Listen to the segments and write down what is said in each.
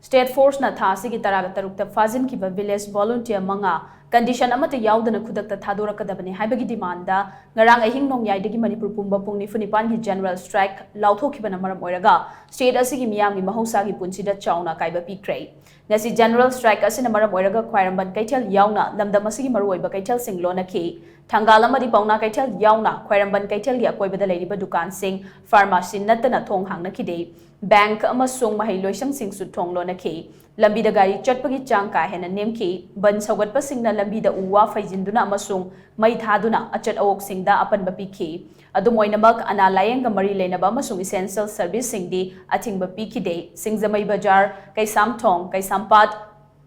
State Force na tha sigi taraga tarukta phajinkhiba village volunteer manga condition amata yaudana khudakta thadorakadabani haibagi demand da ngarang ahing nongyai Manipur pumba pung nifunipan gi general strike lauthokibana maram oiraga state asigi miyamgi mahousha gi punshi da chaona akaiba pikre ngasi general strike asina maram oiraga khwairamban kaithal yauna lamdam asigi maruoiba kaithal singlona ki thangal amadi pauna kaithal yauna khwairamban kaithal gi akoibada leiriba dukan sing pharmacy natana thong hangna khide bank amasung mahailoisang sing su thonglona ki lambi da gari chatpagi chang ka hena nemki ban sagatpa singna lambi da uwa faijinduna amasung mai thaduna achat awok singda apan bapiki adumoinamak ana layeng mari lenaba amasung essential service singdi athingba pikide singzamai bazar kaisam thong kaisampat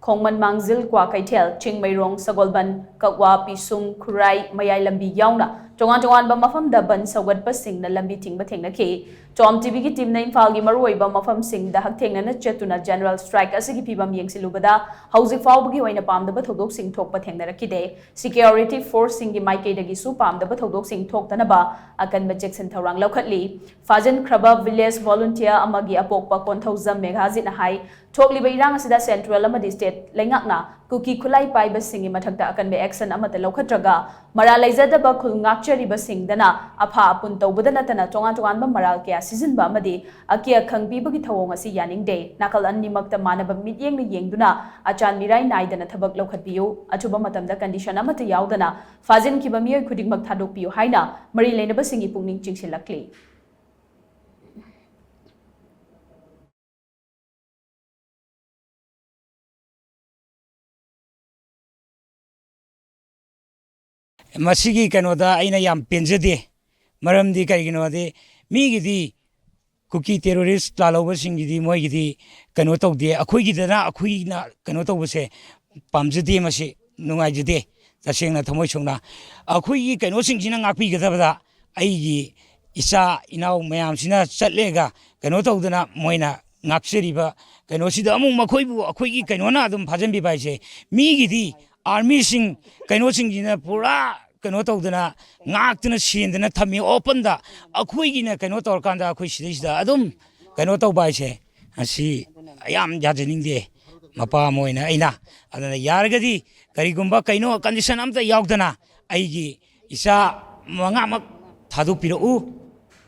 khongman mangzil kwa kaithel chingmairong sagolban kakwa pisum khurai mayai lambi yauna tongan ba mafam da ban sagatpa singna lambi thingba thengnaki TOMTV ki team na Imphal gi maruoiba mafam sing da hakthengna na chetuna general strike asigi phibam yengsilubada hauzik fawbagi oina pamdaba thodok sing thokpa thengnarakide security force sing gi maike dagi su pamdaba thodok sing thoktanaba akanba jackson thorang laukhatli phajinkhiba village volunteer amagi apokpa konthauza meghajit na hai thokliba irang asida central amadi state lengakna kuki khulai paiba singi mathakta akanbe action amata laukhatraga mara laizadaba khulngakchariba singdana apha apun tawbada natana tongan ba maral kya season ba amadi akia khangpibagi thawong asi yaningde nakal animakta manaba mityeng na yengduna achan mirai naidana thabak laukhatbiyu achuba matamda condition amata yaudana phajinkhiba miyoi khudingmak thadokpiyu haina mari leinaba singi pungning chingsilakli Masigi kanoda aina yam penjade maramdi kariginode migidi kuki terrorist laloba singidi moigidi kano tawde akhoigidana akhoina kano tawbase pamjade masi nungaijade tasengna thamoi songna akhoigi kano singsina ngakpi gadabada aigi isa inau mayam sina chatlega kano tawdana moina ngakseriba kano sida amung makhoibu akhoigi kano na adum phajanbi baise migidi army sing kano singina pura kano tawdana ngaktana sendana thami open da akhoigina kano tawrkanda akhoi sidisida adum kano tawbaise asi ayam jajaningde mapa moina aina adana yargadi karigumba kaino condition amta yaudana aigi isa mangamak thaduk piru